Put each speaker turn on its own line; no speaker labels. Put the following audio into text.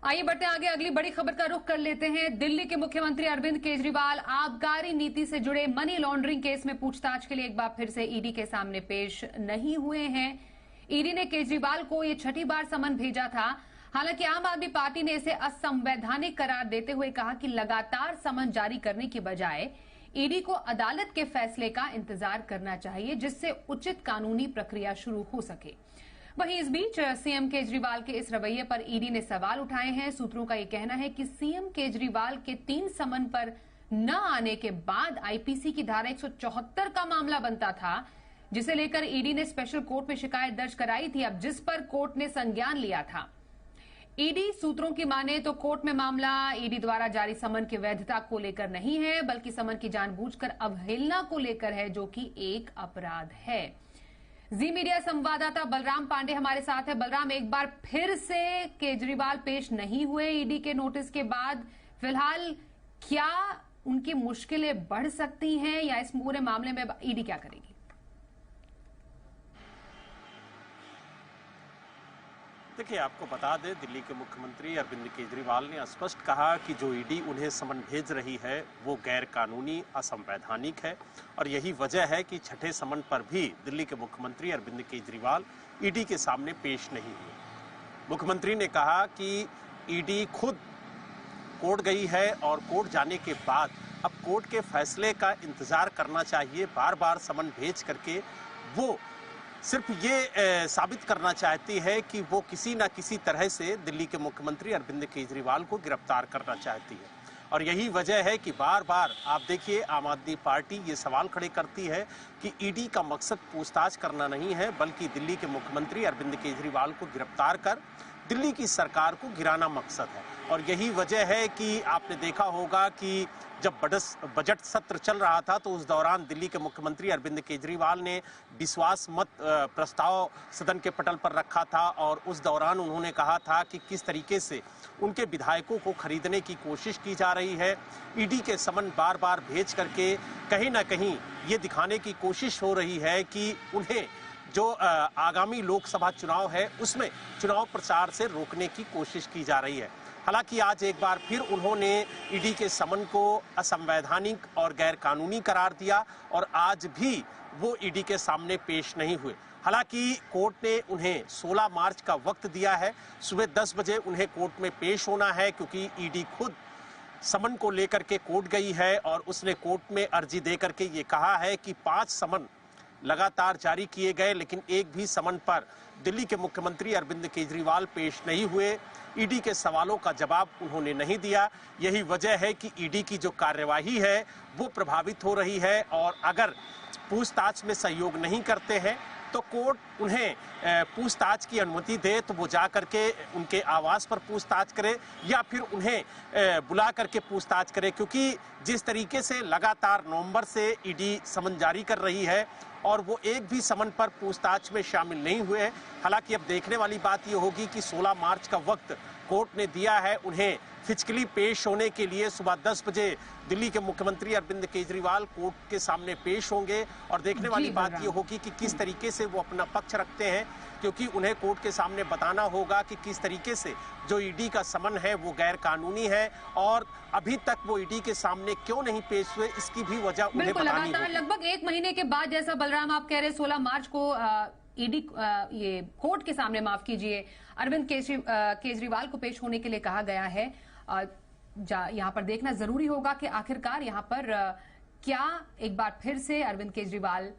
आइए बढ़ते हैं आगे। अगली बड़ी खबर का रुख कर लेते हैं। दिल्ली के मुख्यमंत्री अरविंद केजरीवाल आबकारी नीति से जुड़े मनी लॉन्ड्रिंग केस में पूछताछ के लिए एक बार फिर से ईडी के सामने पेश नहीं हुए हैं। ईडी ने केजरीवाल को ये छठी बार समन भेजा था। हालांकि आम आदमी पार्टी ने इसे असंवैधानिक करार देते हुए कहा कि लगातार समन जारी करने की बजाय ईडी को अदालत के फैसले का इंतजार करना चाहिए, जिससे उचित कानूनी प्रक्रिया शुरू हो सके। वहीं इस बीच सीएम केजरीवाल के इस रवैये पर ईडी ने सवाल उठाए हैं। सूत्रों का यह कहना है कि सीएम केजरीवाल के 3 समन पर न आने के बाद आईपीसी की धारा 174 का मामला बनता था, जिसे लेकर ईडी ने स्पेशल कोर्ट में शिकायत दर्ज कराई थी, अब जिस पर कोर्ट ने संज्ञान लिया था। ईडी सूत्रों की माने तो कोर्ट में मामला ईडी द्वारा जारी समन की वैधता को लेकर नहीं है, बल्कि समन की जानबूझकर अवहेलना को लेकर है, जो कि एक अपराध है। जी मीडिया संवाददाता बलराम पांडे हमारे साथ है। बलराम, एक बार फिर से केजरीवाल पेश नहीं हुए ईडी के नोटिस के बाद। फिलहाल क्या उनकी मुश्किलें बढ़ सकती हैं या इस पूरे मामले में ईडी क्या करेगी?
देखिए, आपको बता दें, दिल्ली के मुख्यमंत्री अरविंद केजरीवाल ने स्पष्ट कहा कि जो ईडी उन्हें समन भेज रही है वो गैर कानूनी, असंवैधानिक है और यही वजह है कि छठे समन पर भी दिल्ली के मुख्यमंत्री अरविंद केजरीवाल ईडी के सामने पेश नहीं हुए। मुख्यमंत्री ने कहा कि ईडी खुद कोर्ट गई है और कोर्ट जाने के बाद अब कोर्ट के फैसले का इंतजार करना चाहिए। बार बार समन भेज करके वो सिर्फ ये साबित करना चाहती है कि वो किसी न किसी तरह से दिल्ली के मुख्यमंत्री अरविंद केजरीवाल को गिरफ्तार करना चाहती है और यही वजह है कि बार बार आप देखिए, आम आदमी पार्टी ये सवाल खड़े करती है कि ईडी का मकसद पूछताछ करना नहीं है, बल्कि दिल्ली के मुख्यमंत्री अरविंद केजरीवाल को गिरफ्तार कर दिल्ली की सरकार को गिराना मकसद है। और यही वजह है कि आपने देखा होगा कि जब बजट सत्र चल रहा था तो उस दौरान दिल्ली के मुख्यमंत्री अरविंद केजरीवाल ने विश्वास मत प्रस्ताव सदन के पटल पर रखा था और उस दौरान उन्होंने कहा था कि किस तरीके से उनके विधायकों को खरीदने की कोशिश की जा रही है। ईडी के समन बार बार भेज करके कहीं ना कहीं ये दिखाने की कोशिश हो रही है कि उन्हें जो आगामी लोकसभा चुनाव है उसमें चुनाव प्रचार से रोकने की कोशिश की जा रही है। हालांकि आज एक बार फिर उन्होंने ईडी के समन को असंवैधानिक और गैर कानूनी करार दिया और आज भी वो ईडी के सामने पेश नहीं हुए। हालांकि कोर्ट ने उन्हें 16 मार्च का वक्त दिया है। सुबह 10 बजे उन्हें कोर्ट में पेश होना है, क्योंकि ईडी खुद समन को लेकर के कोर्ट गई है और उसने कोर्ट में अर्जी दे करके ये कहा है कि 5 समन लगातार जारी किए गए, लेकिन एक भी समन पर दिल्ली के मुख्यमंत्री अरविंद केजरीवाल पेश नहीं हुए। ईडी के सवालों का जवाब उन्होंने नहीं दिया। यही वजह है कि ईडी की जो कार्यवाही है वो प्रभावित हो रही है और अगर पूछताछ में सहयोग नहीं करते हैं तो कोर्ट उन्हें पूछताछ की अनुमति दे तो वो जा करके उनके आवास पर पूछताछ करे या फिर उन्हें बुला करके पूछताछ करे, क्योंकि जिस तरीके से लगातार नवंबर से ईडी समन जारी कर रही है और वो एक भी समन पर पूछताछ में शामिल नहीं हुए। हालांकि अब देखने वाली बात ये होगी कि 16 मार्च का वक्त कोर्ट ने दिया है उन्हें फिजिकली पेश होने के लिए। सुबह 10 बजे दिल्ली के मुख्यमंत्री अरविंद केजरीवाल कोर्ट के सामने पेश होंगे और देखने वाली बात ये होगी कि किस तरीके से वो अपना पक्ष रखते हैं, क्योंकि उन्हें कोर्ट के सामने बताना होगा कि किस तरीके से जो ईडी का समन है वो गैर कानूनी है और अभी तक वो ईडी के सामने क्यों नहीं पेश हुए, इसकी भी वजह उन्हें बतानी होगी।
लगभग 1 महीने के बाद, जैसा बलराम आप कह रहे हैं, 16 मार्च को ईडी ये कोर्ट के सामने, माफ कीजिए, अरविंद केजरीवाल को पेश होने के लिए कहा गया है। यहाँ पर देखना जरूरी होगा कि आखिरकार यहाँ पर क्या एक बार फिर से अरविंद केजरीवाल